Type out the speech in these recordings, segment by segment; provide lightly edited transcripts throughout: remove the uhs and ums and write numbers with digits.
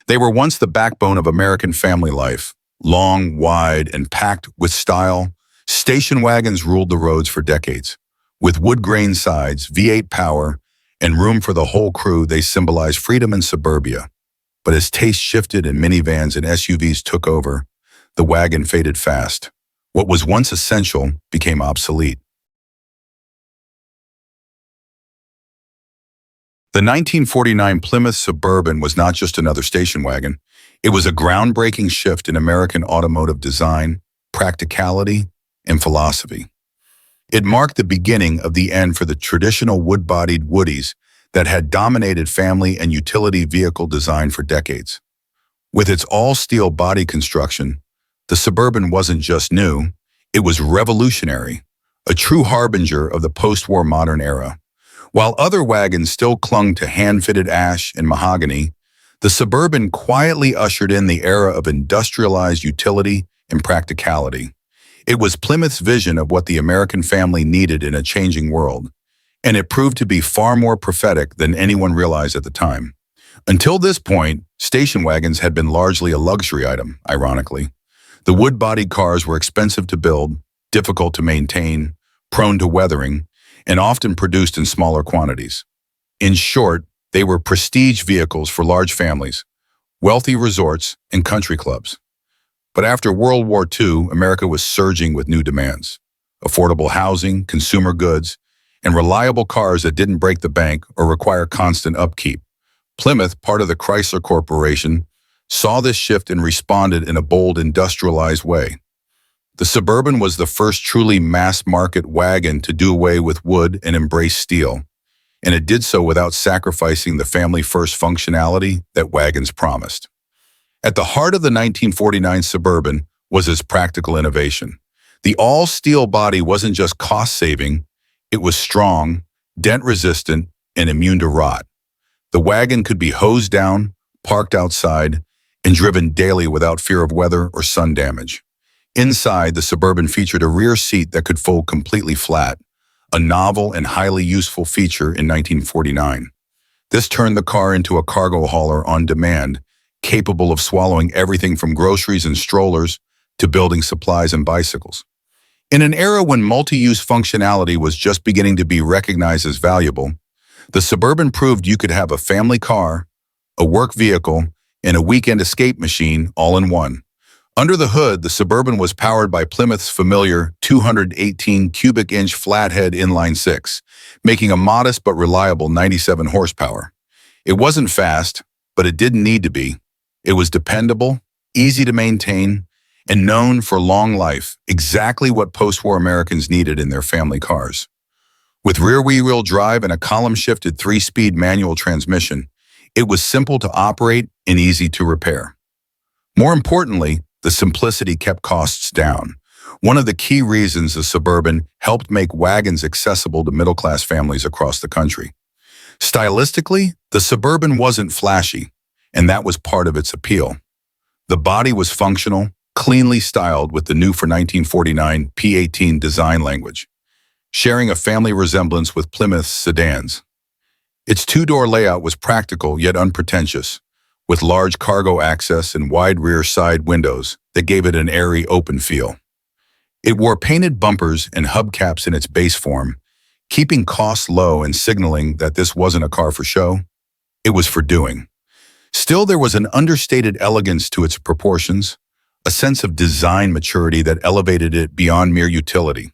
They were once the backbone of American family life. Long, wide, and packed with style, station wagons ruled the roads for decades. With wood-grain sides, V8 power, and room for the whole crew, they symbolized freedom and suburbia. But as taste shifted and minivans and SUVs took over, the wagon faded fast. What was once essential became obsolete. The 1949 Plymouth Suburban was not just another station wagon. It was a groundbreaking shift in American automotive design, practicality, and philosophy. It marked the beginning of the end for the traditional wood-bodied woodies that had dominated family and utility vehicle design for decades. With its all-steel body construction, the Suburban wasn't just new, it was revolutionary, a true harbinger of the post-war modern era. While other wagons still clung to hand-fitted ash and mahogany, the Suburban quietly ushered in the era of industrialized utility and practicality. It was Plymouth's vision of what the American family needed in a changing world, and it proved to be far more prophetic than anyone realized at the time. Until this point, station wagons had been largely a luxury item, ironically. The wood-bodied cars were expensive to build, difficult to maintain, prone to weathering, and often produced in smaller quantities. In short, they were prestige vehicles for large families, wealthy resorts, and country clubs. But after World War II, America was surging with new demands: affordable housing, consumer goods, and reliable cars that didn't break the bank or require constant upkeep. Plymouth, part of the Chrysler Corporation, saw this shift and responded in a bold, industrialized way. The Suburban was the first truly mass-market wagon to do away with wood and embrace steel, and it did so without sacrificing the family-first functionality that wagons promised. At the heart of the 1949 Suburban was its practical innovation. The all-steel body wasn't just cost-saving, it was strong, dent-resistant, and immune to rot. The wagon could be hosed down, parked outside, and driven daily without fear of weather or sun damage. Inside, the Suburban featured a rear seat that could fold completely flat, a novel and highly useful feature in 1949. This turned the car into a cargo hauler on demand, capable of swallowing everything from groceries and strollers to building supplies and bicycles. In an era when multi-use functionality was just beginning to be recognized as valuable, the Suburban proved you could have a family car, a work vehicle, and a weekend escape machine all in one. Under the hood, the Suburban was powered by Plymouth's familiar 218 cubic inch flathead inline-six, making a modest but reliable 97 horsepower. It wasn't fast, but it didn't need to be. It was dependable, easy to maintain, and known for long life, exactly what post-war Americans needed in their family cars. With rear-wheel drive and a column-shifted 3-speed manual transmission, it was simple to operate and easy to repair. More importantly, the simplicity kept costs down. One of the key reasons the Suburban helped make wagons accessible to middle-class families across the country. Stylistically, the Suburban wasn't flashy, and that was part of its appeal. The body was functional, cleanly styled with the new for 1949 P18 design language, sharing a family resemblance with Plymouth's sedans. Its two-door layout was practical yet unpretentious, with large cargo access and wide rear side windows that gave it an airy, open feel. It wore painted bumpers and hubcaps in its base form, keeping costs low and signaling that this wasn't a car for show, it was for doing. Still, there was an understated elegance to its proportions, a sense of design maturity that elevated it beyond mere utility.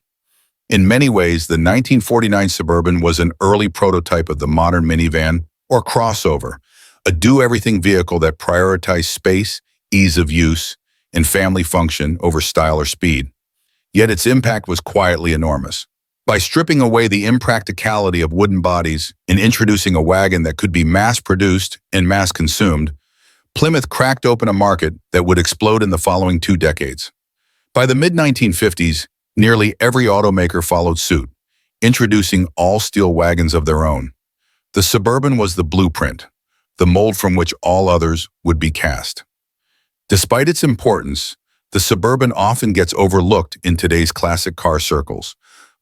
In many ways, the 1949 Suburban was an early prototype of the modern minivan or crossover, a do-everything vehicle that prioritized space, ease of use, and family function over style or speed. Yet its impact was quietly enormous. By stripping away the impracticality of wooden bodies and introducing a wagon that could be mass-produced and mass-consumed, Plymouth cracked open a market that would explode in the following 2 decades. By the mid-1950s, nearly every automaker followed suit, introducing all-steel wagons of their own. The Suburban was the blueprint, the mold from which all others would be cast. Despite its importance, the Suburban often gets overlooked in today's classic car circles,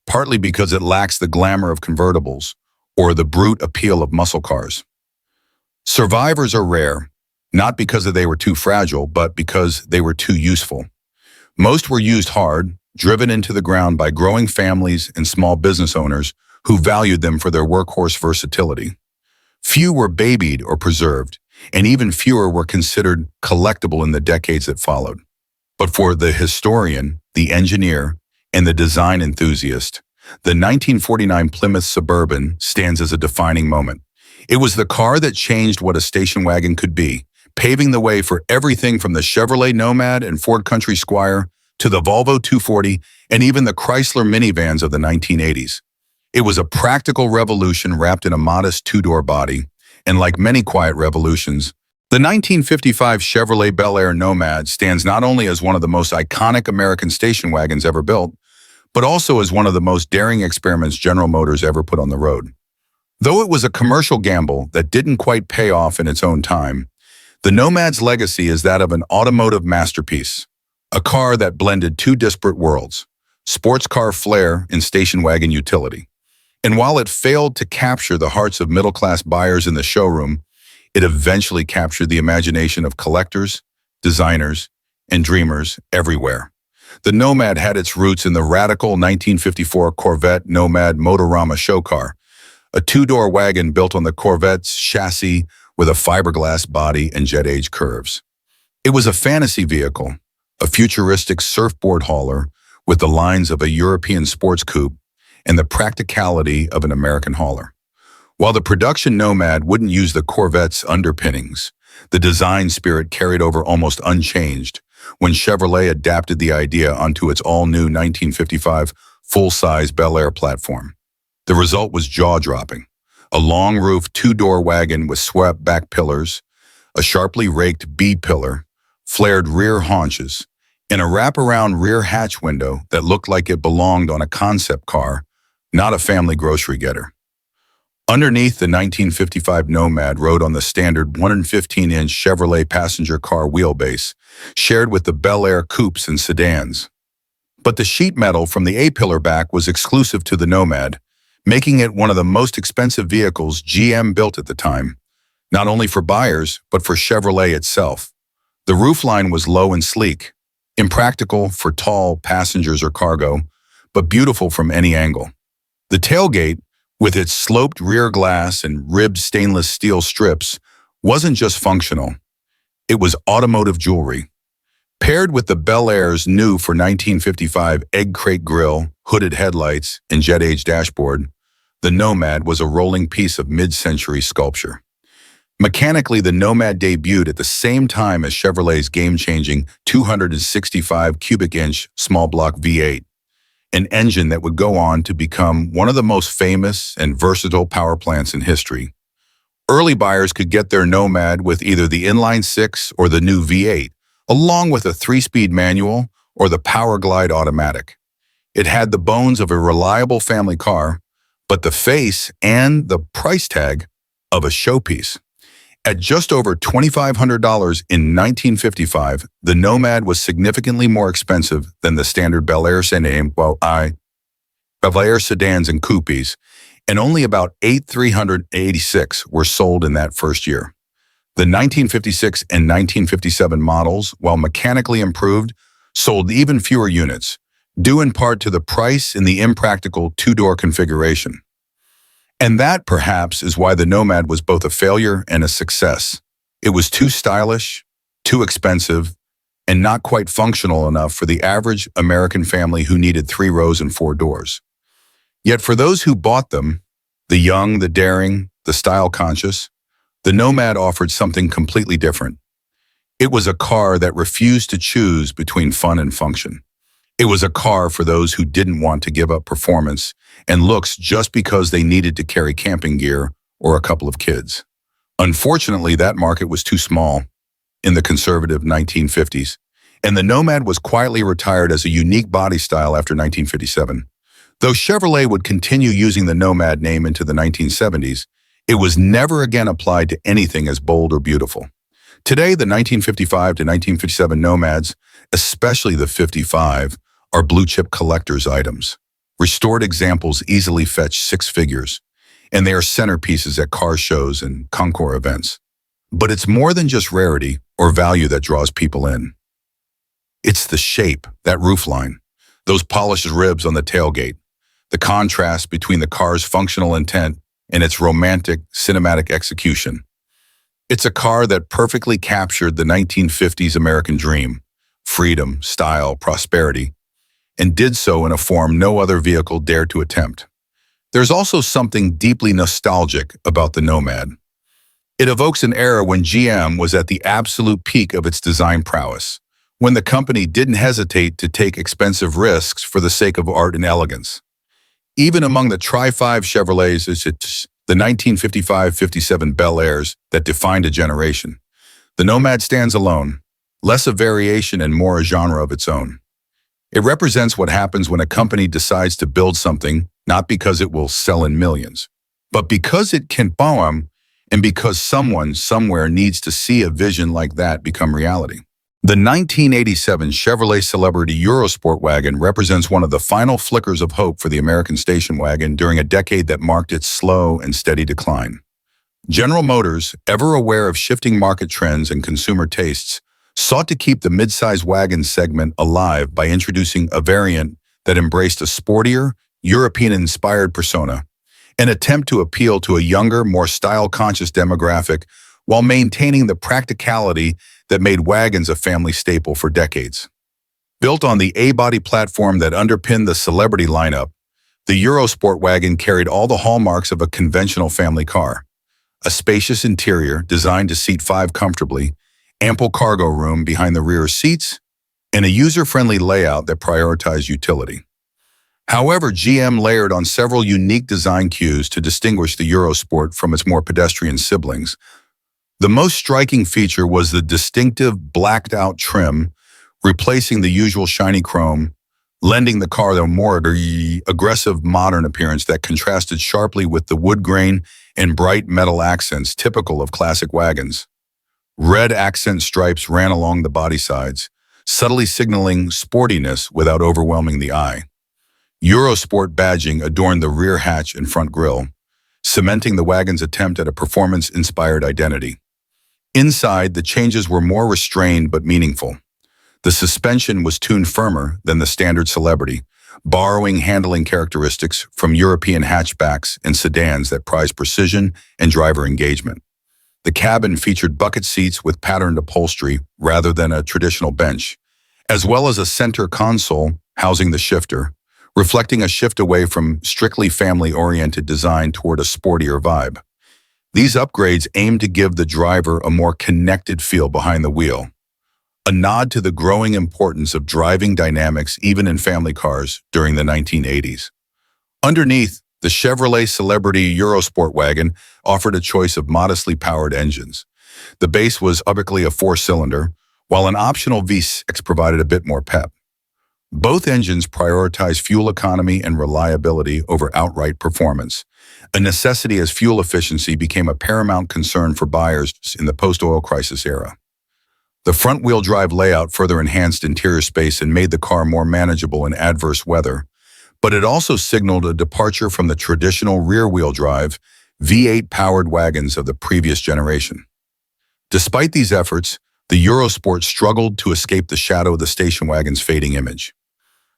partly because it lacks the glamour of convertibles or the brute appeal of muscle cars. Survivors are rare, not because they were too fragile, but because they were too useful. Most were used hard, driven into the ground by growing families and small business owners who valued them for their workhorse versatility. Few were babied or preserved, and even fewer were considered collectible in the decades that followed. But for the historian, the engineer, and the design enthusiast, the 1949 Plymouth Suburban stands as a defining moment. It was the car that changed what a station wagon could be, paving the way for everything from the Chevrolet Nomad and Ford Country Squire to the Volvo 240 and even the Chrysler minivans of the 1980s. It was a practical revolution wrapped in a modest two-door body, and like many quiet revolutions, the 1955 Chevrolet Bel Air Nomad stands not only as one of the most iconic American station wagons ever built, but also as one of the most daring experiments General Motors ever put on the road. Though it was a commercial gamble that didn't quite pay off in its own time, the Nomad's legacy is that of an automotive masterpiece, a car that blended two disparate worlds, sports car flair and station wagon utility. And while it failed to capture the hearts of middle-class buyers in the showroom, it eventually captured the imagination of collectors, designers, and dreamers everywhere. The Nomad had its roots in the radical 1954 Corvette Nomad Motorama show car, a two-door wagon built on the Corvette's chassis with a fiberglass body and jet-age curves. It was a fantasy vehicle, a futuristic surfboard hauler with the lines of a European sports coupe and the practicality of an American hauler. While the production Nomad wouldn't use the Corvette's underpinnings, the design spirit carried over almost unchanged when Chevrolet adapted the idea onto its all-new 1955 full-size Bel Air platform. The result was jaw-dropping. A long-roof two-door wagon with swept-back pillars, a sharply raked B-pillar, flared rear haunches, and a wraparound rear hatch window that looked like it belonged on a concept car, not a family grocery getter. Underneath the 1955 Nomad rode on the standard 115-inch Chevrolet passenger car wheelbase, shared with the Bel Air coupes and sedans. But the sheet metal from the A-pillar back was exclusive to the Nomad, making it one of the most expensive vehicles GM built at the time, not only for buyers, but for Chevrolet itself. The roofline was low and sleek, impractical for tall passengers or cargo, but beautiful from any angle. The tailgate, with its sloped rear glass and ribbed stainless steel strips, wasn't just functional. It was automotive jewelry. Paired with the Bel Air's new for 1955 egg crate grille, hooded headlights, and jet-age dashboard, the Nomad was a rolling piece of mid-century sculpture. Mechanically, the Nomad debuted at the same time as Chevrolet's game-changing 265 cubic inch small block V8, an engine that would go on to become one of the most famous and versatile power plants in history. Early buyers could get their Nomad with either the inline-six or the new V8, along with a 3-speed manual or the Power Glide automatic. It had the bones of a reliable family car, but the face and the price tag of a showpiece. At just over $2,500 in 1955, the Nomad was significantly more expensive than the standard Bel Air sedans and coupes, and only about 8,386 were sold in that first year. The 1956 and 1957 models, while mechanically improved, sold even fewer units, due in part to the price and the impractical two-door configuration. And that, perhaps, is why the Nomad was both a failure and a success. It was too stylish, too expensive, and not quite functional enough for the average American family who needed 3 rows and 4 doors. Yet for those who bought them, the young, the daring, the style-conscious, the Nomad offered something completely different. It was a car that refused to choose between fun and function. It was a car for those who didn't want to give up performance and looks just because they needed to carry camping gear or a couple of kids. Unfortunately, that market was too small in the conservative 1950s, and the Nomad was quietly retired as a unique body style after 1957. Though Chevrolet would continue using the Nomad name into the 1970s, it was never again applied to anything as bold or beautiful. Today, the 1955 to 1957 Nomads, especially the 55, are blue-chip collector's items. Restored examples easily fetch 6 figures, and they are centerpieces at car shows and concours events. But it's more than just rarity or value that draws people in. It's the shape, that roofline, those polished ribs on the tailgate, the contrast between the car's functional intent and its romantic, cinematic execution. It's a car that perfectly captured the 1950s American dream, freedom, style, prosperity, and did so in a form no other vehicle dared to attempt. There's also something deeply nostalgic about the Nomad. It evokes an era when GM was at the absolute peak of its design prowess, when the company didn't hesitate to take expensive risks for the sake of art and elegance. Even among the Tri-5 Chevrolets, it's the 1955-57 Bel Airs that defined a generation. The Nomad stands alone, less a variation and more a genre of its own. It represents what happens when a company decides to build something not because it will sell in millions, but because it can poem and because someone somewhere needs to see a vision like that become reality. The 1987 Chevrolet Celebrity Eurosport wagon represents one of the final flickers of hope for the American station wagon during a decade that marked its slow and steady decline. General Motors, ever aware of shifting market trends and consumer tastes, sought to keep the midsize wagon segment alive by introducing a variant that embraced a sportier, European-inspired persona, an attempt to appeal to a younger, more style-conscious demographic while maintaining the practicality that made wagons a family staple for decades. Built on the A-body platform that underpinned the Celebrity lineup, the Eurosport wagon carried all the hallmarks of a conventional family car. A spacious interior designed to seat 5 comfortably, ample cargo room behind the rear seats, and a user-friendly layout that prioritized utility. However, GM layered on several unique design cues to distinguish the Eurosport from its more pedestrian siblings. The most striking feature was the distinctive blacked-out trim, replacing the usual shiny chrome, lending the car a more aggressive modern appearance that contrasted sharply with the wood grain and bright metal accents typical of classic wagons. Red accent stripes ran along the body sides, subtly signaling sportiness without overwhelming the eye. Eurosport badging adorned the rear hatch and front grille, cementing the wagon's attempt at a performance-inspired identity. Inside, the changes were more restrained but meaningful. The suspension was tuned firmer than the standard Celebrity, borrowing handling characteristics from European hatchbacks and sedans that prize precision and driver engagement. The cabin featured bucket seats with patterned upholstery rather than a traditional bench, as well as a center console housing the shifter, reflecting a shift away from strictly family-oriented design toward a sportier vibe. These upgrades aim to give the driver a more connected feel behind the wheel, a nod to the growing importance of driving dynamics even in family cars during the 1980s. Underneath, the Chevrolet Celebrity Eurosport wagon offered a choice of modestly powered engines. The base was typically a 4-cylinder, while an optional V6 provided a bit more pep. Both engines prioritized fuel economy and reliability over outright performance, a necessity as fuel efficiency became a paramount concern for buyers in the post-oil crisis era. The front-wheel drive layout further enhanced interior space and made the car more manageable in adverse weather, but it also signaled a departure from the traditional rear-wheel drive, V8-powered wagons of the previous generation. Despite these efforts, the Eurosport struggled to escape the shadow of the station wagon's fading image.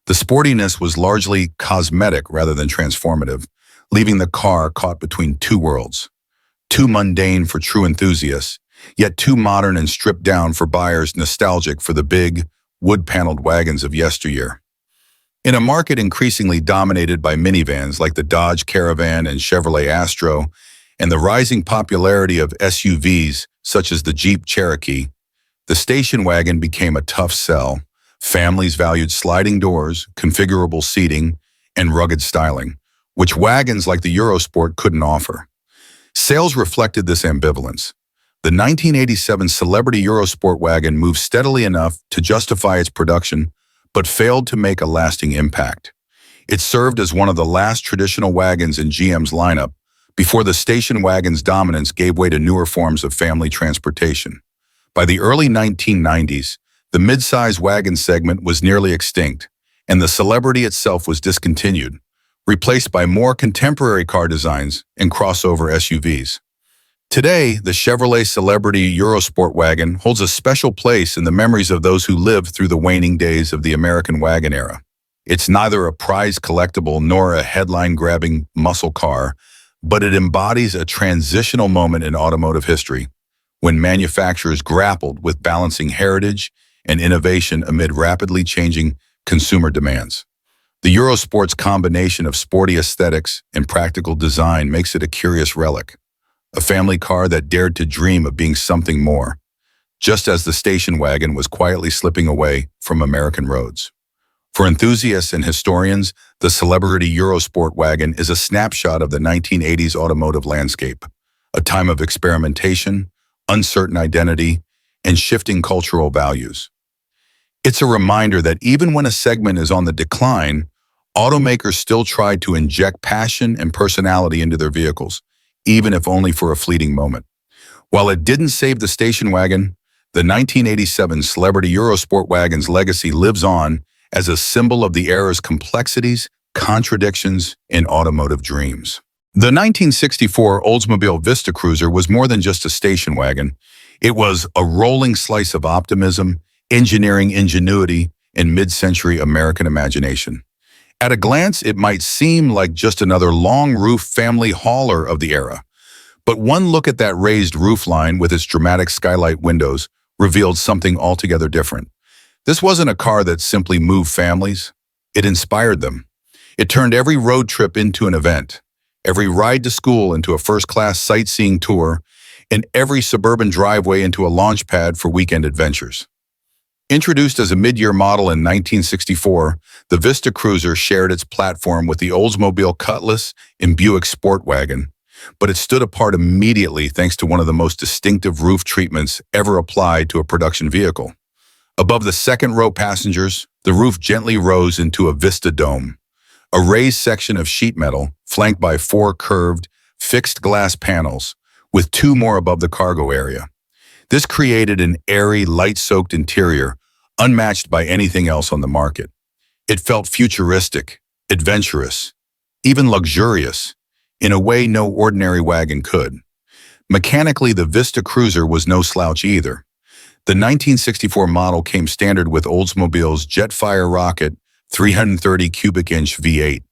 The sportiness was largely cosmetic rather than transformative, leaving the car caught between two worlds. Too mundane for true enthusiasts, yet too modern and stripped down for buyers nostalgic for the big, wood-paneled wagons of yesteryear. In a market increasingly dominated by minivans like the Dodge Caravan and Chevrolet Astro, and the rising popularity of SUVs such as the Jeep Cherokee, the station wagon became a tough sell. Families valued sliding doors, configurable seating, and rugged styling, which wagons like the Eurosport couldn't offer. Sales reflected this ambivalence. The 1987 Celebrity Eurosport wagon moved steadily enough to justify its production, but failed to make a lasting impact. It served as one of the last traditional wagons in GM's lineup before the station wagon's dominance gave way to newer forms of family transportation. By the early 1990s, the midsize wagon segment was nearly extinct, and the Celebrity itself was discontinued, replaced by more contemporary car designs and crossover SUVs. Today, the Chevrolet Celebrity Eurosport wagon holds a special place in the memories of those who lived through the waning days of the American wagon era. It's neither a prized collectible nor a headline-grabbing muscle car, but it embodies a transitional moment in automotive history when manufacturers grappled with balancing heritage and innovation amid rapidly changing consumer demands. The Eurosport's combination of sporty aesthetics and practical design makes it a curious relic, a family car that dared to dream of being something more, just as the station wagon was quietly slipping away from American roads. For enthusiasts and historians, the Celebrity Eurosport wagon is a snapshot of the 1980s automotive landscape, a time of experimentation, uncertain identity, and shifting cultural values. It's a reminder that even when a segment is on the decline, automakers still try to inject passion and personality into their vehicles, even if only for a fleeting moment. While it didn't save the station wagon, the 1987 Celebrity Eurosport wagon's legacy lives on as a symbol of the era's complexities, contradictions, and automotive dreams. The 1964 Oldsmobile Vista Cruiser was more than just a station wagon. It was a rolling slice of optimism, engineering ingenuity, and mid-century American imagination. At a glance, it might seem like just another long-roof family hauler of the era. But one look at that raised roofline with its dramatic skylight windows revealed something altogether different. This wasn't a car that simply moved families. It inspired them. It turned every road trip into an event, every ride to school into a first-class sightseeing tour, and every suburban driveway into a launch pad for weekend adventures. Introduced as a mid-year model in 1964, the Vista Cruiser shared its platform with the Oldsmobile Cutlass and Buick Sport Wagon, but it stood apart immediately thanks to one of the most distinctive roof treatments ever applied to a production vehicle. Above the second-row passengers, the roof gently rose into a Vista dome, a raised section of sheet metal flanked by four curved, fixed glass panels, with two more above the cargo area. This created an airy, light-soaked interior unmatched by anything else on the market. It felt futuristic, adventurous, even luxurious, in a way no ordinary wagon could. Mechanically, the Vista Cruiser was no slouch either. The 1964 model came standard with Oldsmobile's Jetfire Rocket 330 cubic inch V8,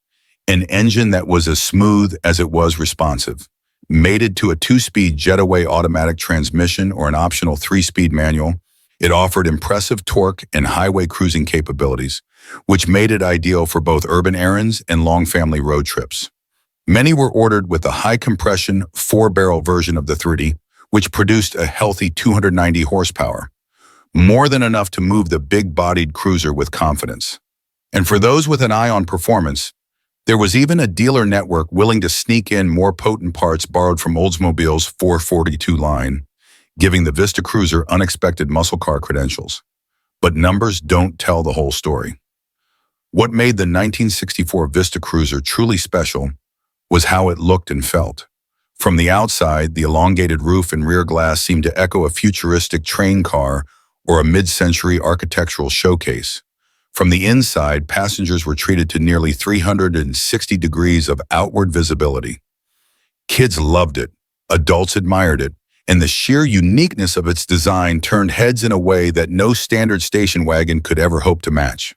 an engine that was as smooth as it was responsive. Mated to a two-speed Jetaway automatic transmission or an optional three-speed manual, it offered impressive torque and highway cruising capabilities, which made it ideal for both urban errands and long family road trips. Many were ordered with the high-compression four-barrel version of the 3D, which produced a healthy 290 horsepower, more than enough to move the big-bodied cruiser with confidence. And for those with an eye on performance, there was even a dealer network willing to sneak in more potent parts borrowed from Oldsmobile's 442 line, giving the Vista Cruiser unexpected muscle car credentials. But numbers don't tell the whole story. What made the 1964 Vista Cruiser truly special was how it looked and felt. From the outside, the elongated roof and rear glass seemed to echo a futuristic train car or a mid-century architectural showcase. From the inside, passengers were treated to nearly 360 degrees of outward visibility. Kids loved it, adults admired it, and the sheer uniqueness of its design turned heads in a way that no standard station wagon could ever hope to match.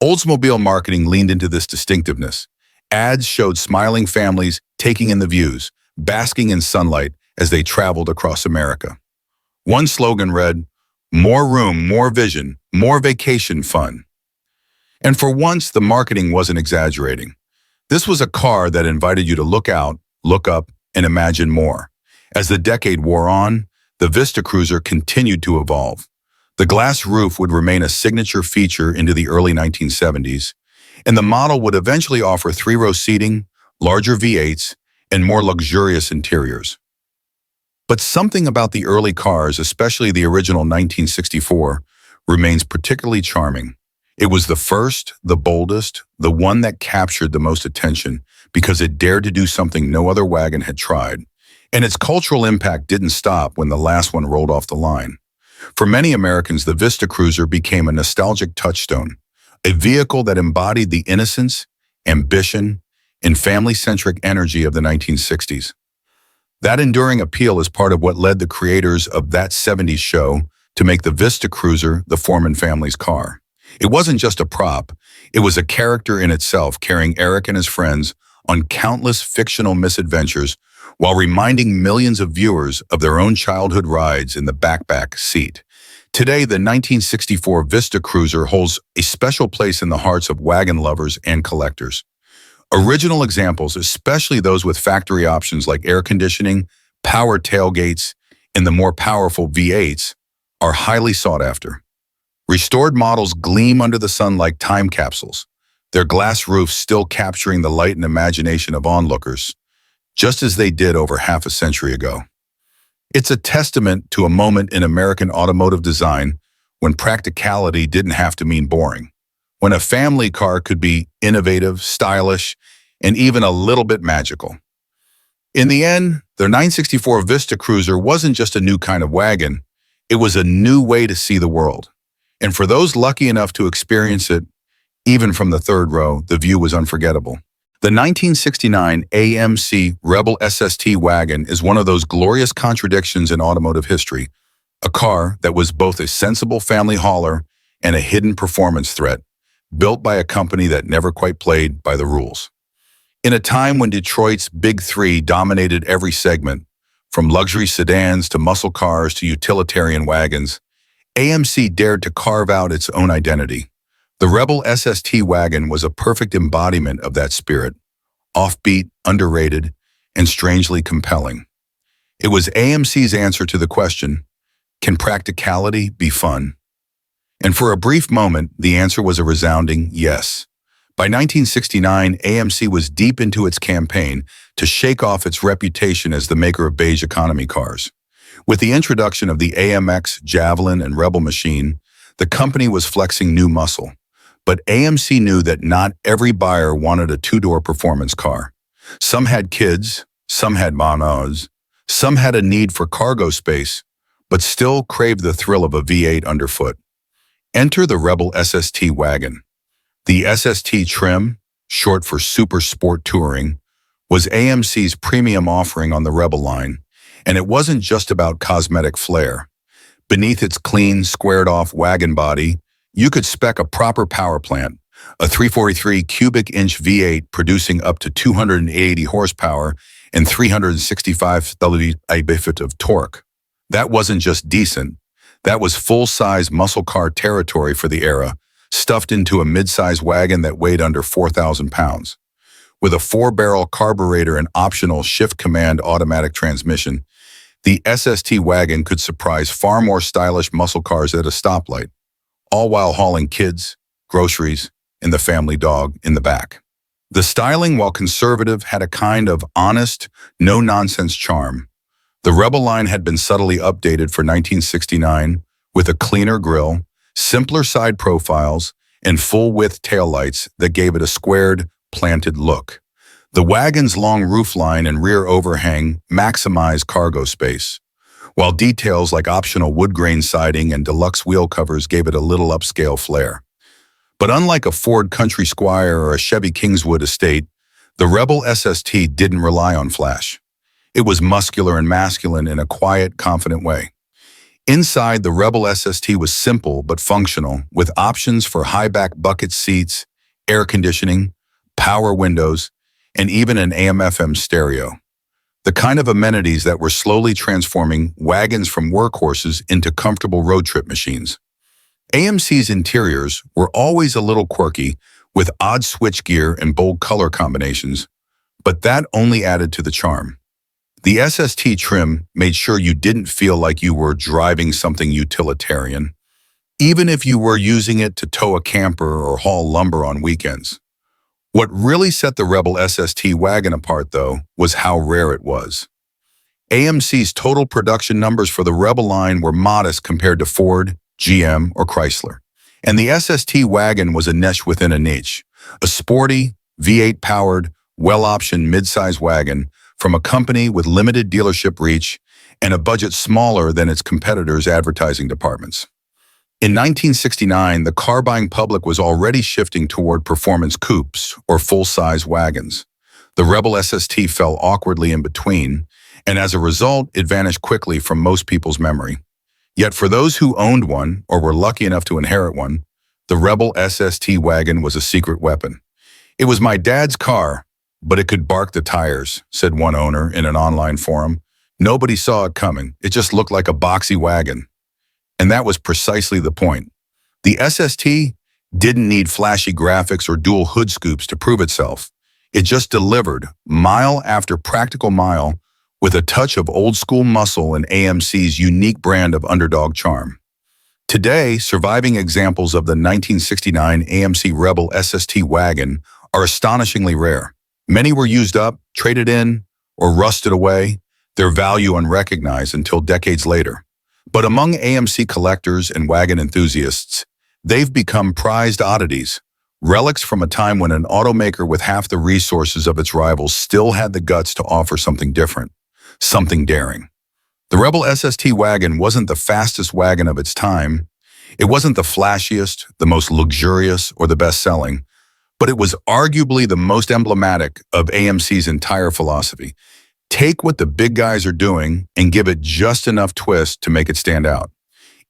Oldsmobile marketing leaned into this distinctiveness. Ads showed smiling families taking in the views, basking in sunlight as they traveled across America. One slogan read, "More room, more vision, more vacation fun." And for once, the marketing wasn't exaggerating. This was a car that invited you to look out, look up, and imagine more. As the decade wore on, the Vista Cruiser continued to evolve. The glass roof would remain a signature feature into the early 1970s, and the model would eventually offer three-row seating, larger V8s, and more luxurious interiors. But something about the early cars, especially the original 1964, remains particularly charming. It was the first, the boldest, the one that captured the most attention because it dared to do something no other wagon had tried. And its cultural impact didn't stop when the last one rolled off the line. For many Americans, the Vista Cruiser became a nostalgic touchstone, a vehicle that embodied the innocence, ambition, and family-centric energy of the 1960s. That enduring appeal is part of what led the creators of That '70s Show to make the Vista Cruiser the Foreman family's car. It wasn't just a prop, it was a character in itself, carrying Eric and his friends on countless fictional misadventures while reminding millions of viewers of their own childhood rides in the backpack seat. Today, the 1964 Vista Cruiser holds a special place in the hearts of wagon lovers and collectors. Original examples, especially those with factory options like air conditioning, power tailgates, and the more powerful V8s, are highly sought after. Restored models gleam under the sun like time capsules, their glass roofs still capturing the light and imagination of onlookers, just as they did over half a century ago. It's a testament to a moment in American automotive design when practicality didn't have to mean boring, when a family car could be innovative, stylish, and even a little bit magical. In the end, the 1964 Vista Cruiser wasn't just a new kind of wagon, it was a new way to see the world. And for those lucky enough to experience it, even from the third row, the view was unforgettable. The 1969 AMC Rebel SST wagon is one of those glorious contradictions in automotive history, a car that was both a sensible family hauler and a hidden performance threat, built by a company that never quite played by the rules. In a time when Detroit's Big Three dominated every segment, from luxury sedans to muscle cars to utilitarian wagons, AMC dared to carve out its own identity. The Rebel SST wagon was a perfect embodiment of that spirit, offbeat, underrated, and strangely compelling. It was AMC's answer to the question, can practicality be fun? And for a brief moment, the answer was a resounding yes. By 1969, AMC was deep into its campaign to shake off its reputation as the maker of beige economy cars. With the introduction of the AMX, Javelin, and Rebel machine, the company was flexing new muscle. But AMC knew that not every buyer wanted a two-door performance car. Some had kids, some had monos, some had a need for cargo space, but still craved the thrill of a V8 underfoot. Enter the Rebel SST wagon. The SST trim, short for Super Sport Touring, was AMC's premium offering on the Rebel line, and it wasn't just about cosmetic flair. Beneath its clean, squared-off wagon body, you could spec a proper power plant, a 343 cubic inch V8 producing up to 280 horsepower and 365 pound-feet of torque. That wasn't just decent. That was full-size muscle car territory for the era, stuffed into a mid-size wagon that weighed under 4,000 pounds. With a 4-barrel carburetor and optional shift command automatic transmission, the SST wagon could surprise far more stylish muscle cars at a stoplight, all while hauling kids, groceries, and the family dog in the back. The styling, while conservative, had a kind of honest, no-nonsense charm. The Rebel line had been subtly updated for 1969 with a cleaner grille, simpler side profiles, and full-width taillights that gave it a squared, planted look. The wagon's long roofline and rear overhang maximized cargo space, while details like optional woodgrain siding and deluxe wheel covers gave it a little upscale flair. But unlike a Ford Country Squire or a Chevy Kingswood estate, the Rebel SST didn't rely on flash. It was muscular and masculine in a quiet, confident way. Inside, the Rebel SST was simple but functional, with options for high-back bucket seats, air conditioning, power windows, and even an AM/FM stereo. The kind of amenities that were slowly transforming wagons from workhorses into comfortable road trip machines. AMC's interiors were always a little quirky, with odd switchgear and bold color combinations, but that only added to the charm. The SST trim made sure you didn't feel like you were driving something utilitarian, even if you were using it to tow a camper or haul lumber on weekends. What really set the Rebel SST wagon apart, though, was how rare it was. AMC's total production numbers for the Rebel line were modest compared to Ford, GM, or Chrysler. And the SST wagon was a niche within a niche, a sporty, V8-powered, well-optioned midsize wagon from a company with limited dealership reach and a budget smaller than its competitors' advertising departments. In 1969, the car-buying public was already shifting toward performance coupes or full-size wagons. The Rebel SST fell awkwardly in between, and as a result, it vanished quickly from most people's memory. Yet for those who owned one or were lucky enough to inherit one, the Rebel SST wagon was a secret weapon. "It was my dad's car, but it could bark the tires," said one owner in an online forum. "Nobody saw it coming. It just looked like a boxy wagon." And that was precisely the point. The SST didn't need flashy graphics or dual hood scoops to prove itself. It just delivered, mile after practical mile, with a touch of old-school muscle and AMC's unique brand of underdog charm. Today, surviving examples of the 1969 AMC Rebel SST wagon are astonishingly rare. Many were used up, traded in, or rusted away, their value unrecognized until decades later. But among AMC collectors and wagon enthusiasts, they've become prized oddities, relics from a time when an automaker with half the resources of its rivals still had the guts to offer something different, something daring. The Rebel SST wagon wasn't the fastest wagon of its time. It wasn't the flashiest, the most luxurious, or the best-selling, but it was arguably the most emblematic of AMC's entire philosophy. Take what the big guys are doing and give it just enough twist to make it stand out.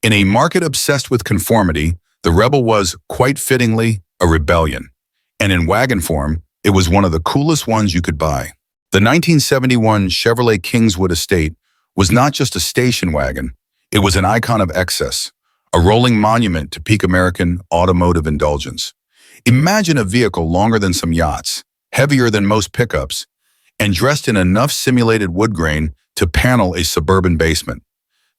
In a market obsessed with conformity, the Rebel was, quite fittingly, a rebellion. And in wagon form, it was one of the coolest ones you could buy. The 1971 Chevrolet Kingswood estate was not just a station wagon, it was an icon of excess, a rolling monument to peak American automotive indulgence. Imagine a vehicle longer than some yachts, heavier than most pickups, and dressed in enough simulated wood grain to panel a suburban basement.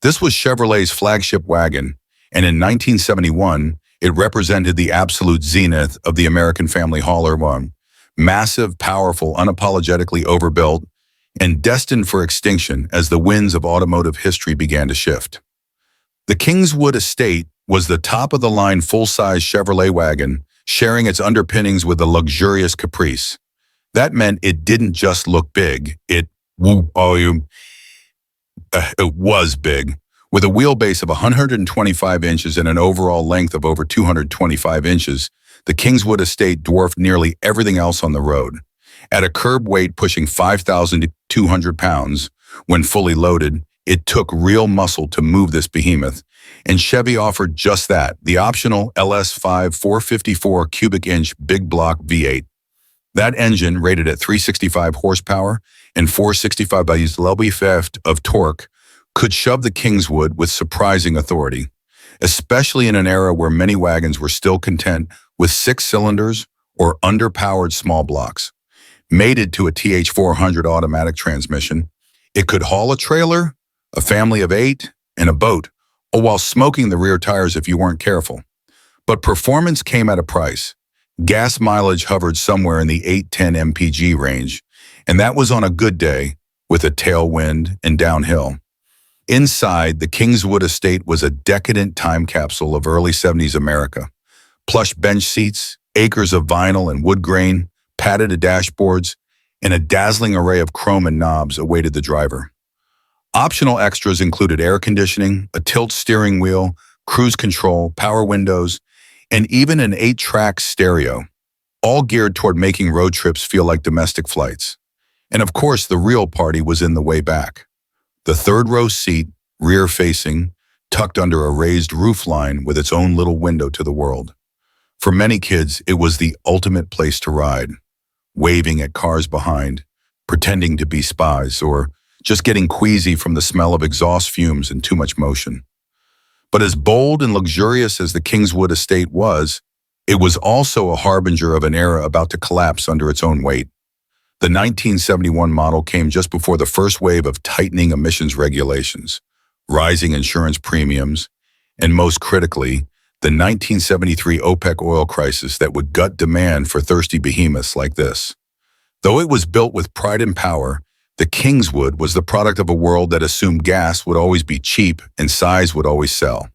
This was Chevrolet's flagship wagon, and in 1971, it represented the absolute zenith of the American family hauler one. Massive, powerful, unapologetically overbuilt, and destined for extinction as the winds of automotive history began to shift. The Kingswood estate was the top-of-the-line full-size Chevrolet wagon, sharing its underpinnings with a luxurious caprice. That meant it didn't just look big, it was big. With a wheelbase of 125 inches and an overall length of over 225 inches, the Kingswood estate dwarfed nearly everything else on the road. At a curb weight pushing 5,200 pounds, when fully loaded, it took real muscle to move this behemoth, and Chevy offered just that, the optional LS5 454 cubic inch big block V8. That engine, rated at 365 horsepower and 465 lb-ft of torque, could shove the Kingswood with surprising authority, especially in an era where many wagons were still content with 6 cylinders or underpowered small blocks. Mated to a TH400 automatic transmission, it could haul a trailer, a family of 8, and a boat, all while smoking the rear tires if you weren't careful. But performance came at a price. Gas mileage hovered somewhere in the 8-10 mpg range, and that was on a good day with a tailwind and downhill. Inside, the Kingswood estate was a decadent time capsule of early 70s America. Plush bench seats, acres of vinyl and wood grain, padded dashboards, and a dazzling array of chrome and knobs awaited the driver. Optional extras included air conditioning, a tilt steering wheel, cruise control, power windows, and even an 8-track stereo, all geared toward making road trips feel like domestic flights. And of course, the real party was in the way back. The third-row seat, rear-facing, tucked under a raised roofline with its own little window to the world. For many kids, it was the ultimate place to ride, waving at cars behind, pretending to be spies, or just getting queasy from the smell of exhaust fumes and too much motion. But as bold and luxurious as the Kingswood estate was, it was also a harbinger of an era about to collapse under its own weight. The 1971 model came just before the first wave of tightening emissions regulations, rising insurance premiums, and most critically, the 1973 OPEC oil crisis that would gut demand for thirsty behemoths like this. Though it was built with pride and power, the Kingswood was the product of a world that assumed gas would always be cheap and size would always sell.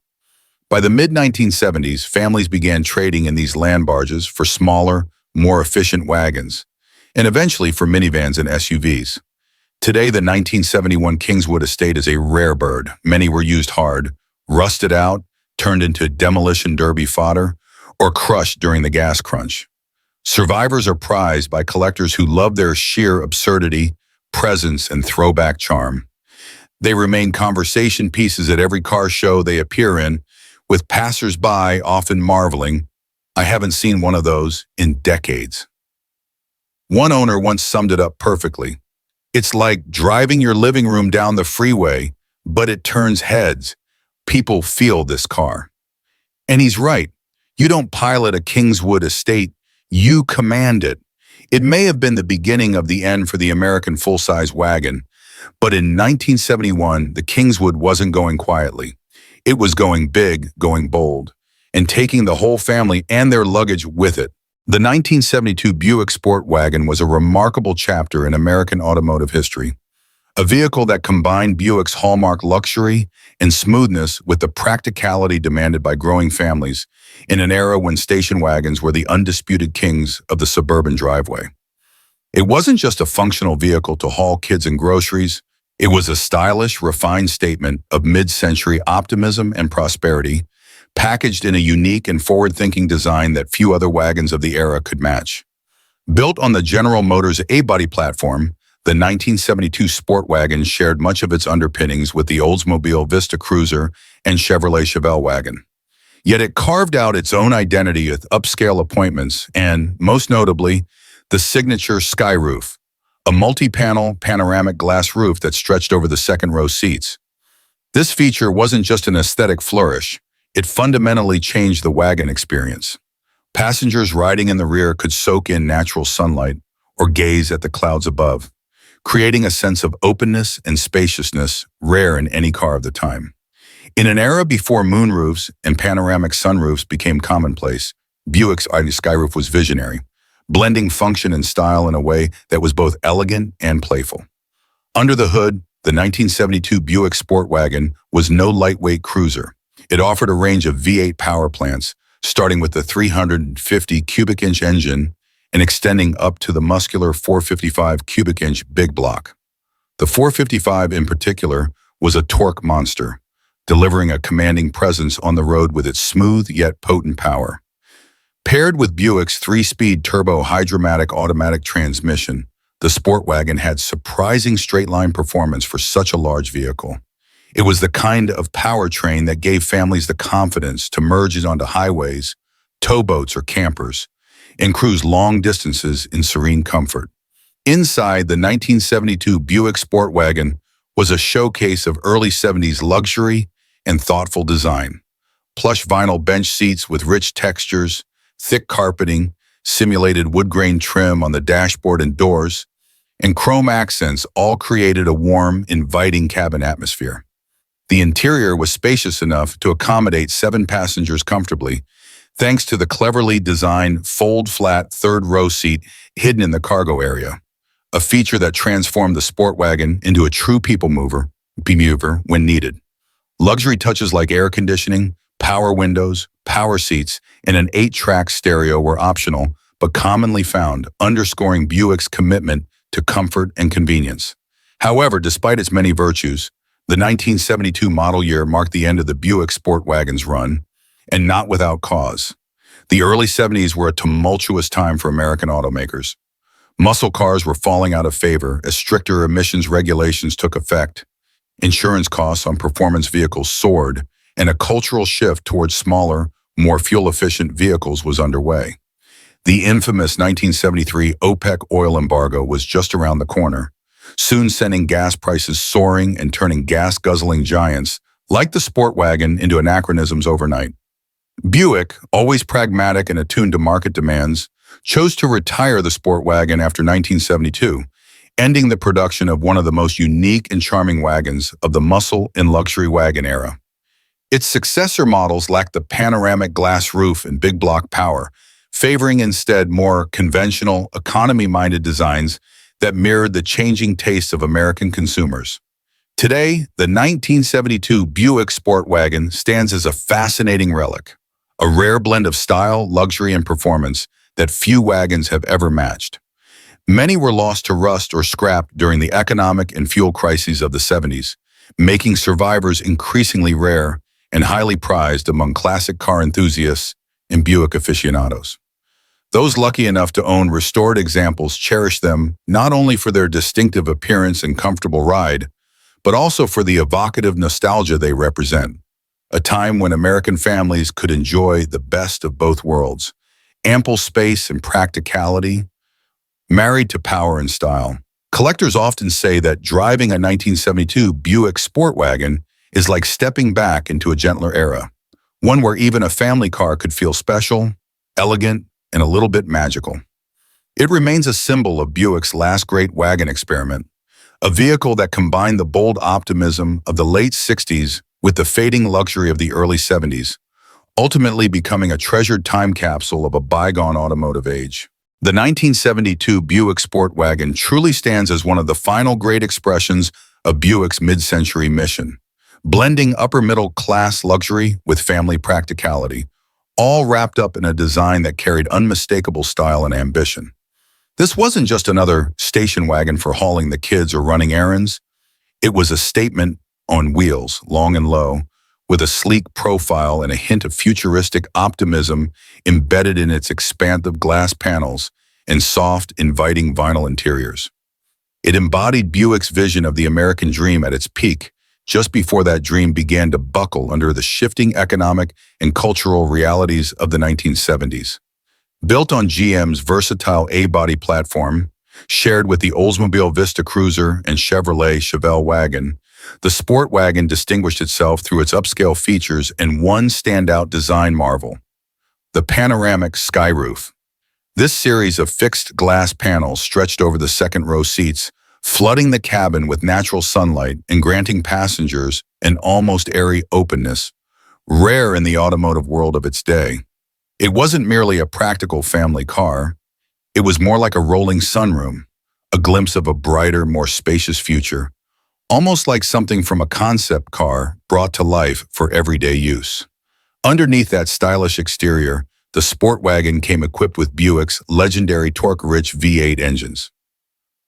By the mid-1970s, families began trading in these land barges for smaller, more efficient wagons, and eventually for minivans and SUVs. Today, the 1971 Kingswood estate is a rare bird. Many were used hard, rusted out, turned into demolition derby fodder, or crushed during the gas crunch. Survivors are prized by collectors who love their sheer absurdity, presence, and throwback charm. They remain conversation pieces at every car show they appear in, with passers-by often marveling, "I haven't seen one of those in decades." One owner once summed it up perfectly. "It's like driving your living room down the freeway, but it turns heads. People feel this car." And he's right. You don't pilot a Kingswood estate, you command it. It may have been the beginning of the end for the American full-size wagon, but in 1971, the Kingswood wasn't going quietly. It was going big, going bold, and taking the whole family and their luggage with it. The 1972 Buick Sport Wagon was a remarkable chapter in American automotive history. A vehicle that combined Buick's hallmark luxury and smoothness with the practicality demanded by growing families in an era when station wagons were the undisputed kings of the suburban driveway. It wasn't just a functional vehicle to haul kids and groceries. It was a stylish, refined statement of mid-century optimism and prosperity, packaged in a unique and forward-thinking design that few other wagons of the era could match. Built on the General Motors A-body platform, the 1972 Sport Wagon shared much of its underpinnings with the Oldsmobile Vista Cruiser and Chevrolet Chevelle Wagon. Yet it carved out its own identity with upscale appointments and, most notably, the signature sky roof, a multi-panel panoramic glass roof that stretched over the second-row seats. This feature wasn't just an aesthetic flourish, it fundamentally changed the wagon experience. Passengers riding in the rear could soak in natural sunlight or gaze at the clouds above, creating a sense of openness and spaciousness rare in any car of the time. In an era before moonroofs and panoramic sunroofs became commonplace, Buick's skyroof was visionary, blending function and style in a way that was both elegant and playful. Under the hood, the 1972 Buick Sport Wagon was no lightweight cruiser. It offered a range of V8 power plants, starting with the 350 cubic inch engine and extending up to the muscular 455 cubic inch big block. The 455 in particular was a torque monster, delivering a commanding presence on the road with its smooth yet potent power. Paired with Buick's 3-speed turbo hydromatic automatic transmission, the Sport Wagon had surprising straight-line performance for such a large vehicle. It was the kind of powertrain that gave families the confidence to merge it onto highways, towboats, or campers, and cruise long distances in serene comfort. Inside, the 1972 Buick Sport Wagon was a showcase of early 70s luxury and thoughtful design. Plush vinyl bench seats with rich textures, thick carpeting, simulated wood grain trim on the dashboard and doors, and chrome accents all created a warm, inviting cabin atmosphere. The interior was spacious enough to accommodate 7 passengers comfortably, thanks to the cleverly designed fold-flat third-row seat hidden in the cargo area, a feature that transformed the Sport Wagon into a true people mover when needed. Luxury touches like air conditioning, power windows, power seats, and an 8-track stereo were optional, but commonly found, underscoring Buick's commitment to comfort and convenience. However, despite its many virtues, the 1972 model year marked the end of the Buick Sport Wagon's run, and not without cause. The early 70s were a tumultuous time for American automakers. Muscle cars were falling out of favor as stricter emissions regulations took effect. Insurance costs on performance vehicles soared, and a cultural shift towards smaller, more fuel-efficient vehicles was underway. The infamous 1973 OPEC oil embargo was just around the corner, soon sending gas prices soaring and turning gas-guzzling giants like the Sport Wagon into anachronisms overnight. Buick, always pragmatic and attuned to market demands, chose to retire the Sport Wagon after 1972, ending the production of one of the most unique and charming wagons of the muscle and luxury wagon era. Its successor models lacked the panoramic glass roof and big block power, favoring instead more conventional, economy-minded designs that mirrored the changing tastes of American consumers. Today, the 1972 Buick Sport Wagon stands as a fascinating relic, a rare blend of style, luxury, and performance that few wagons have ever matched. Many were lost to rust or scrapped during the economic and fuel crises of the 70s, making survivors increasingly rare and highly prized among classic car enthusiasts and Buick aficionados. Those lucky enough to own restored examples cherish them not only for their distinctive appearance and comfortable ride, but also for the evocative nostalgia they represent. A time when American families could enjoy the best of both worlds, ample space and practicality, married to power and style. Collectors often say that driving a 1972 Buick Sport Wagon is like stepping back into a gentler era, one where even a family car could feel special, elegant, and a little bit magical. It remains a symbol of Buick's last great wagon experiment, a vehicle that combined the bold optimism of the late 60s with the fading luxury of the early 70s, ultimately becoming a treasured time capsule of a bygone automotive age. The 1972 Buick Sport Wagon truly stands as one of the final great expressions of Buick's mid-century mission, blending upper-middle-class luxury with family practicality, all wrapped up in a design that carried unmistakable style and ambition. This wasn't just another station wagon for hauling the kids or running errands. It was a statement on wheels, long and low, with a sleek profile and a hint of futuristic optimism embedded in its expansive glass panels and soft, inviting vinyl interiors. It embodied Buick's vision of the American dream at its peak, just before that dream began to buckle under the shifting economic and cultural realities of the 1970s. Built on GM's versatile A-body platform, shared with the Oldsmobile Vista Cruiser and Chevrolet Chevelle Wagon, the Sport Wagon distinguished itself through its upscale features and one standout design marvel: the panoramic skyroof. This series of fixed glass panels stretched over the second-row seats, flooding the cabin with natural sunlight and granting passengers an almost airy openness, rare in the automotive world of its day. It wasn't merely a practical family car. It was more like a rolling sunroom, a glimpse of a brighter, more spacious future, almost like something from a concept car brought to life for everyday use. Underneath that stylish exterior, the Sport Wagon came equipped with Buick's legendary torque-rich V8 engines.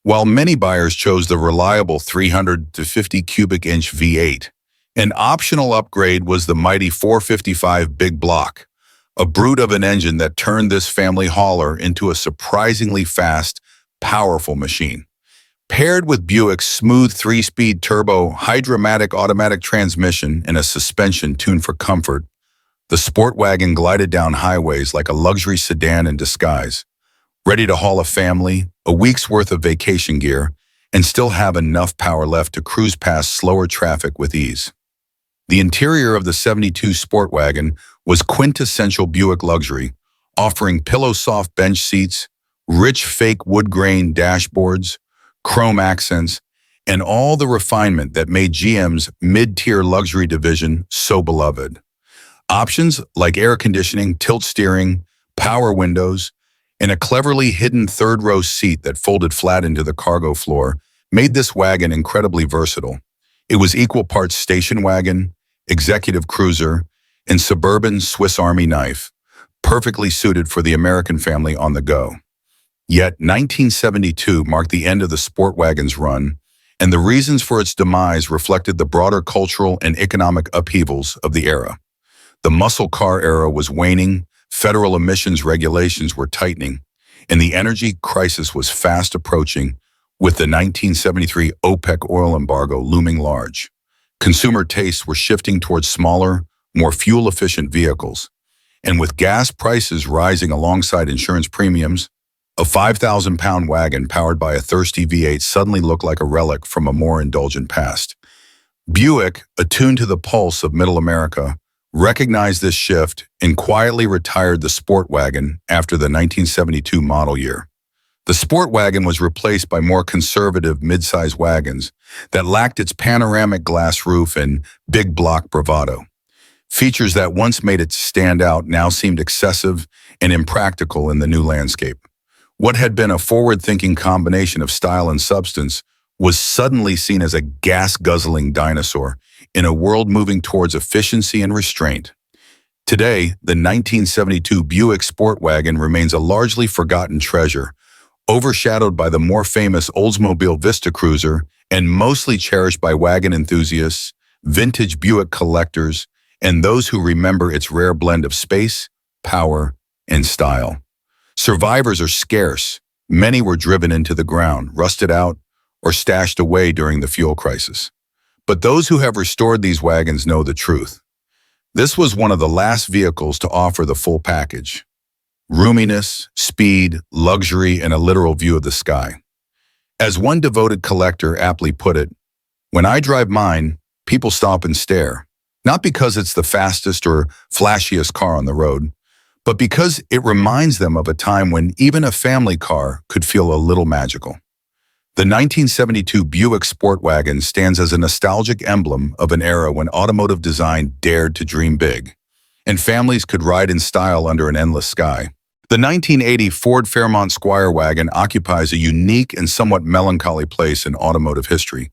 While many buyers chose the reliable 350 cubic inch V8, an optional upgrade was the mighty 455 Big Block, a brute of an engine that turned this family hauler into a surprisingly fast, powerful machine. Paired with Buick's smooth 3-speed turbo Hydramatic automatic transmission and a suspension tuned for comfort, the Sport Wagon glided down highways like a luxury sedan in disguise, ready to haul a family, a week's worth of vacation gear, and still have enough power left to cruise past slower traffic with ease. The interior of the 72 Sport Wagon was quintessential Buick luxury, offering pillow-soft bench seats, rich fake wood-grain dashboards, chrome accents, and all the refinement that made GM's mid-tier luxury division so beloved. Options like air conditioning, tilt steering, power windows, and a cleverly hidden third-row seat that folded flat into the cargo floor made this wagon incredibly versatile. It was equal parts station wagon, executive cruiser, and suburban Swiss Army knife, perfectly suited for the American family on the go. Yet 1972 marked the end of the Sport Wagon's run, and the reasons for its demise reflected the broader cultural and economic upheavals of the era. The muscle car era was waning, federal emissions regulations were tightening, and the energy crisis was fast approaching, with the 1973 OPEC oil embargo looming large. Consumer tastes were shifting towards smaller, more fuel-efficient vehicles, and with gas prices rising alongside insurance premiums, a 5,000-pound wagon powered by a thirsty V8 suddenly looked like a relic from a more indulgent past. Buick, attuned to the pulse of Middle America, recognized this shift and quietly retired the Sport Wagon after the 1972 model year. The Sport Wagon was replaced by more conservative mid-size wagons that lacked its panoramic glass roof and big block bravado. Features that once made it stand out now seemed excessive and impractical in the new landscape. What had been a forward-thinking combination of style and substance was suddenly seen as a gas-guzzling dinosaur in a world moving towards efficiency and restraint. Today, the 1972 Buick Sport Wagon remains a largely forgotten treasure, overshadowed by the more famous Oldsmobile Vista Cruiser and mostly cherished by wagon enthusiasts, vintage Buick collectors, and those who remember its rare blend of space, power, and style. Survivors are scarce. Many were driven into the ground, rusted out, or stashed away during the fuel crisis. But those who have restored these wagons know the truth. This was one of the last vehicles to offer the full package: roominess, speed, luxury, and a literal view of the sky. As one devoted collector aptly put it, "When I drive mine, people stop and stare, not because it's the fastest or flashiest car on the road, but because it reminds them of a time when even a family car could feel a little magical." The 1972 Buick Sport Wagon stands as a nostalgic emblem of an era when automotive design dared to dream big, and families could ride in style under an endless sky. The 1980 Ford Fairmont Squire wagon occupies a unique and somewhat melancholy place in automotive history,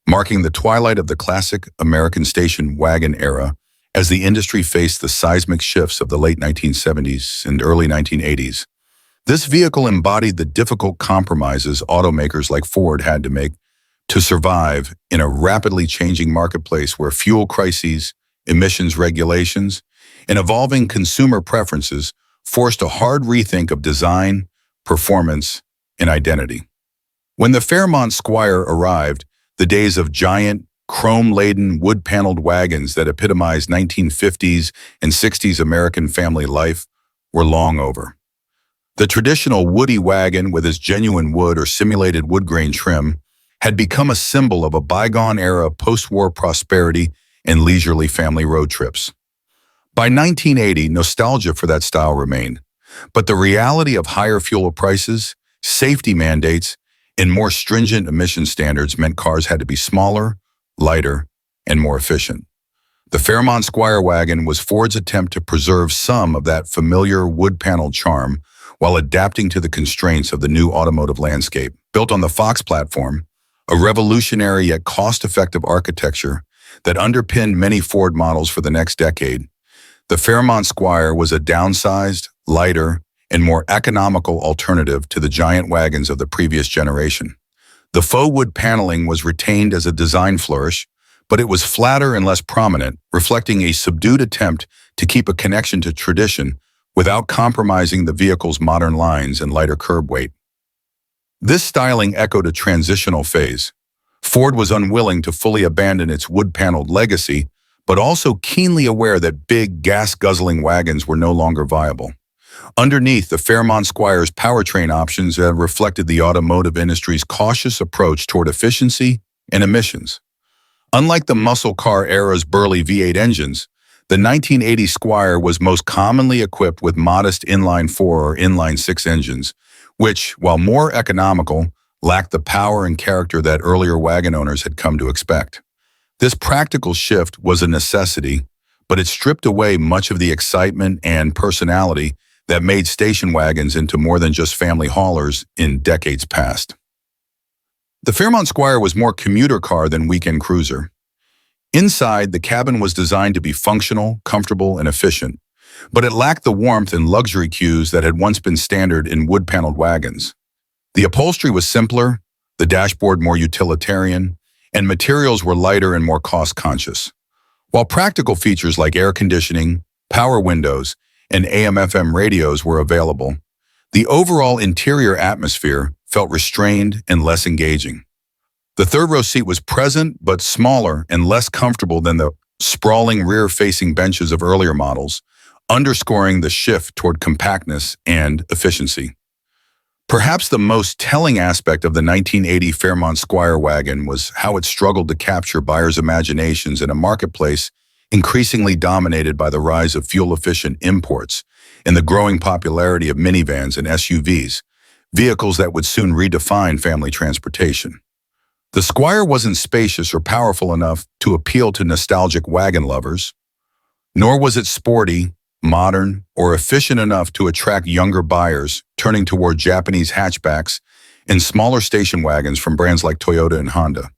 marking the twilight of the classic American station wagon era as the industry faced the seismic shifts of the late 1970s and early 1980s. This vehicle embodied the difficult compromises automakers like Ford had to make to survive in a rapidly changing marketplace where fuel crises, emissions regulations, and evolving consumer preferences forced a hard rethink of design, performance, and identity. When the Fairmont Squire arrived, the days of giant, chrome-laden, wood-paneled wagons that epitomized 1950s and 60s American family life were long over. The traditional woody wagon with its genuine wood or simulated woodgrain trim had become a symbol of a bygone-era post-war prosperity and leisurely family road trips. By 1980, nostalgia for that style remained, but the reality of higher fuel prices, safety mandates, and more stringent emission standards meant cars had to be smaller, lighter, and more efficient. The Fairmont Squire wagon was Ford's attempt to preserve some of that familiar wood-paneled charm while adapting to the constraints of the new automotive landscape. Built on the Fox platform, a revolutionary yet cost-effective architecture that underpinned many Ford models for the next decade, the Fairmont Squire was a downsized, lighter, and more economical alternative to the giant wagons of the previous generation. The faux wood paneling was retained as a design flourish, but it was flatter and less prominent, reflecting a subdued attempt to keep a connection to tradition without compromising the vehicle's modern lines and lighter curb weight. This styling echoed a transitional phase. Ford was unwilling to fully abandon its wood-paneled legacy, but also keenly aware that big, gas-guzzling wagons were no longer viable. Underneath, the Fairmont Squire's powertrain options reflected the automotive industry's cautious approach toward efficiency and emissions. Unlike the muscle car era's burly V8 engines, the 1980 Squire was most commonly equipped with modest inline-4 or inline-6 engines, which, while more economical, lacked the power and character that earlier wagon owners had come to expect. This practical shift was a necessity, but it stripped away much of the excitement and personality that made station wagons into more than just family haulers in decades past. The Fairmont Squire was more commuter car than weekend cruiser. Inside, the cabin was designed to be functional, comfortable, and efficient, but it lacked the warmth and luxury cues that had once been standard in wood-paneled wagons. The upholstery was simpler, the dashboard more utilitarian, and materials were lighter and more cost-conscious. While practical features like air conditioning, power windows, and AM/FM radios were available, the overall interior atmosphere felt restrained and less engaging. The third-row seat was present but smaller and less comfortable than the sprawling rear-facing benches of earlier models, underscoring the shift toward compactness and efficiency. Perhaps the most telling aspect of the 1980 Fairmont Squire wagon was how it struggled to capture buyers' imaginations in a marketplace increasingly dominated by the rise of fuel-efficient imports and the growing popularity of minivans and SUVs, vehicles that would soon redefine family transportation. The Squire wasn't spacious or powerful enough to appeal to nostalgic wagon lovers, nor was it sporty, modern, or efficient enough to attract younger buyers turning toward Japanese hatchbacks and smaller station wagons from brands like Toyota and Honda.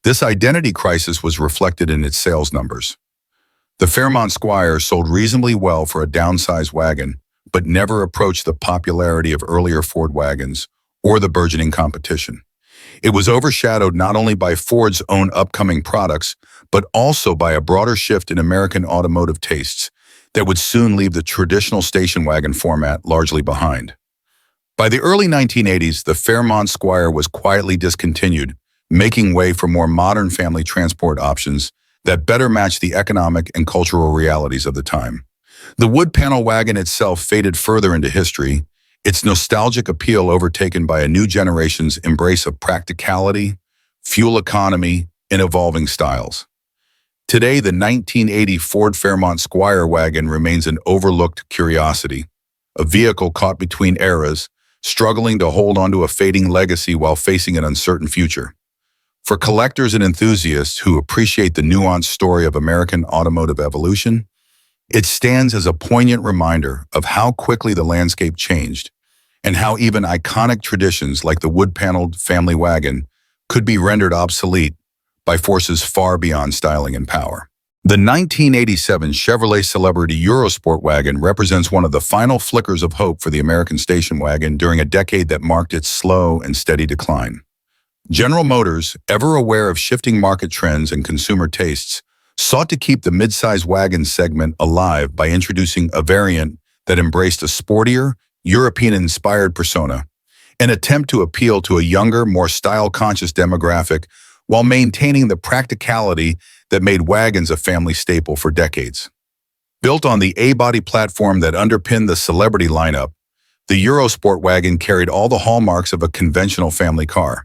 This identity crisis was reflected in its sales numbers. The Fairmont Squire sold reasonably well for a downsized wagon, but never approached the popularity of earlier Ford wagons or the burgeoning competition. It was overshadowed not only by Ford's own upcoming products, but also by a broader shift in American automotive tastes that would soon leave the traditional station wagon format largely behind. By the early 1980s, the Fairmont Squire was quietly discontinued, making way for more modern family transport options that better match the economic and cultural realities of the time. The wood panel wagon itself faded further into history, its nostalgic appeal overtaken by a new generation's embrace of practicality, fuel economy, and evolving styles. Today, the 1980 Ford Fairmont Squire wagon remains an overlooked curiosity, a vehicle caught between eras, struggling to hold onto a fading legacy while facing an uncertain future. For collectors and enthusiasts who appreciate the nuanced story of American automotive evolution, it stands as a poignant reminder of how quickly the landscape changed and how even iconic traditions like the wood-paneled family wagon could be rendered obsolete by forces far beyond styling and power. The 1987 Chevrolet Celebrity Eurosport wagon represents one of the final flickers of hope for the American station wagon during a decade that marked its slow and steady decline. General Motors, ever aware of shifting market trends and consumer tastes, sought to keep the midsize wagon segment alive by introducing a variant that embraced a sportier, European-inspired persona, an attempt to appeal to a younger, more style-conscious demographic while maintaining the practicality that made wagons a family staple for decades. Built on the A-body platform that underpinned the Celebrity lineup, the Eurosport wagon carried all the hallmarks of a conventional family car.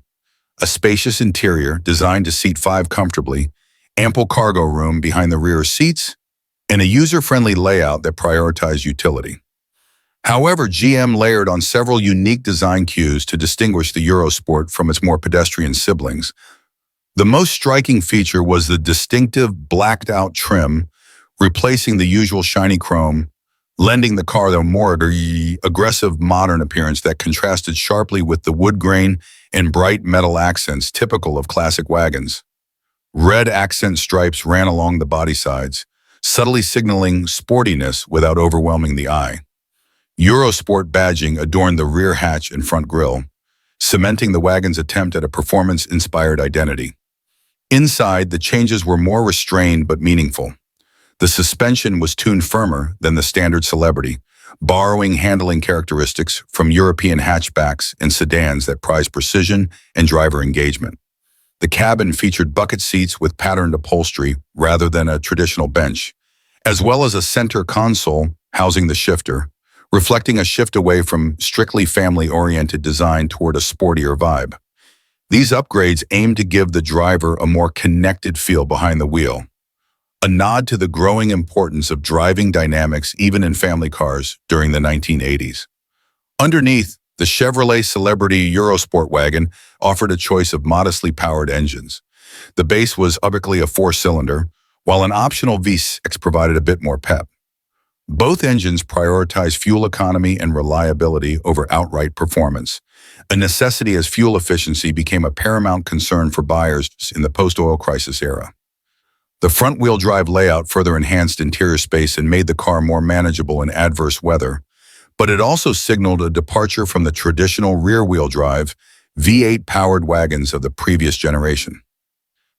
A spacious interior designed to seat five comfortably, ample cargo room behind the rear seats, and a user-friendly layout that prioritized utility. However, GM layered on several unique design cues to distinguish the Eurosport from its more pedestrian siblings. The most striking feature was the distinctive blacked-out trim, replacing the usual shiny chrome, lending the car the more aggressive modern appearance that contrasted sharply with the wood grain and bright metal accents typical of classic wagons. Red accent stripes ran along the body sides, subtly signaling sportiness without overwhelming the eye. Eurosport badging adorned the rear hatch and front grille, cementing the wagon's attempt at a performance-inspired identity. Inside, the changes were more restrained but meaningful. The suspension was tuned firmer than the standard Celebrity, borrowing handling characteristics from European hatchbacks and sedans that prize precision and driver engagement. The cabin featured bucket seats with patterned upholstery rather than a traditional bench, as well as a center console housing the shifter, reflecting a shift away from strictly family-oriented design toward a sportier vibe. These upgrades aim to give the driver a more connected feel behind the wheel, a nod to the growing importance of driving dynamics even in family cars during the 1980s. Underneath, the Chevrolet Celebrity Eurosport wagon offered a choice of modestly powered engines. The base was typically a four-cylinder, while an optional V6 provided a bit more pep. Both engines prioritized fuel economy and reliability over outright performance, a necessity as fuel efficiency became a paramount concern for buyers in the post-oil crisis era. The front-wheel drive layout further enhanced interior space and made the car more manageable in adverse weather, but it also signaled a departure from the traditional rear-wheel drive, V8-powered wagons of the previous generation.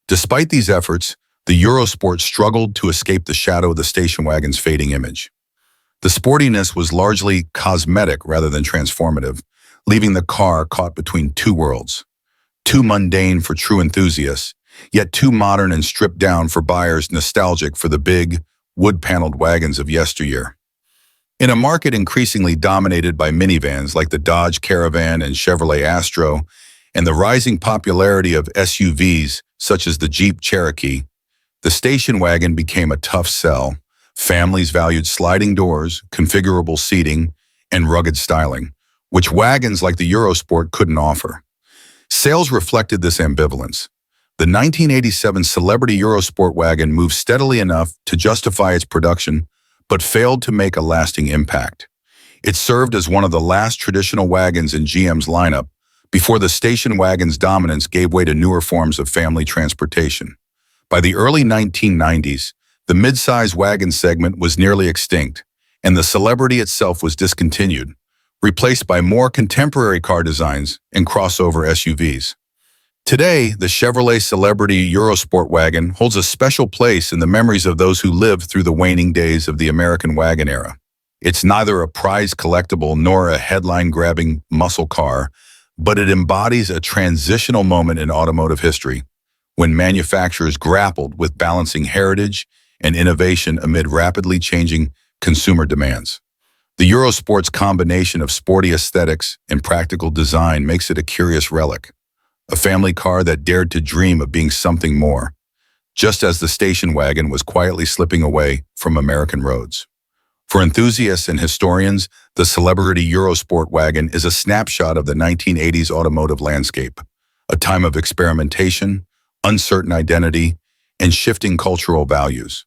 Despite these efforts, the Eurosport struggled to escape the shadow of the station wagon's fading image. The sportiness was largely cosmetic rather than transformative, leaving the car caught between two worlds. Too mundane for true enthusiasts, yet too modern and stripped down for buyers nostalgic for the big, wood-paneled wagons of yesteryear. In a market increasingly dominated by minivans like the Dodge Caravan and Chevrolet Astro, and the rising popularity of SUVs such as the Jeep Cherokee, the station wagon became a tough sell. Families valued sliding doors, configurable seating, and rugged styling, which wagons like the Eurosport couldn't offer. Sales reflected this ambivalence. The 1987 Celebrity Eurosport wagon moved steadily enough to justify its production, but failed to make a lasting impact. It served as one of the last traditional wagons in GM's lineup before the station wagon's dominance gave way to newer forms of family transportation. By the early 1990s, the midsize wagon segment was nearly extinct, and the Celebrity itself was discontinued, replaced by more contemporary car designs and crossover SUVs. Today, the Chevrolet Celebrity Eurosport wagon holds a special place in the memories of those who lived through the waning days of the American wagon era. It's neither a prize collectible nor a headline-grabbing muscle car, but it embodies a transitional moment in automotive history when manufacturers grappled with balancing heritage and innovation amid rapidly changing consumer demands. The Eurosport's combination of sporty aesthetics and practical design makes it a curious relic, a family car that dared to dream of being something more, just as the station wagon was quietly slipping away from American roads. For enthusiasts and historians, the celebrity Eurosport wagon is a snapshot of the 1980s automotive landscape, a time of experimentation, uncertain identity, and shifting cultural values.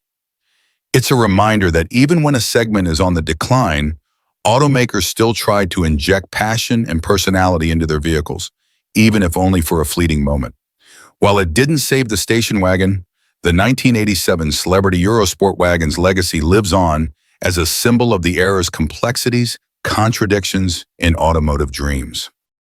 It's a reminder that even when a segment is on the decline, automakers still try to inject passion and personality into their vehicles, even if only for a fleeting moment. While it didn't save the station wagon, the 1987 celebrity Eurosport wagon's legacy lives on as a symbol of the era's complexities, contradictions, and automotive dreams.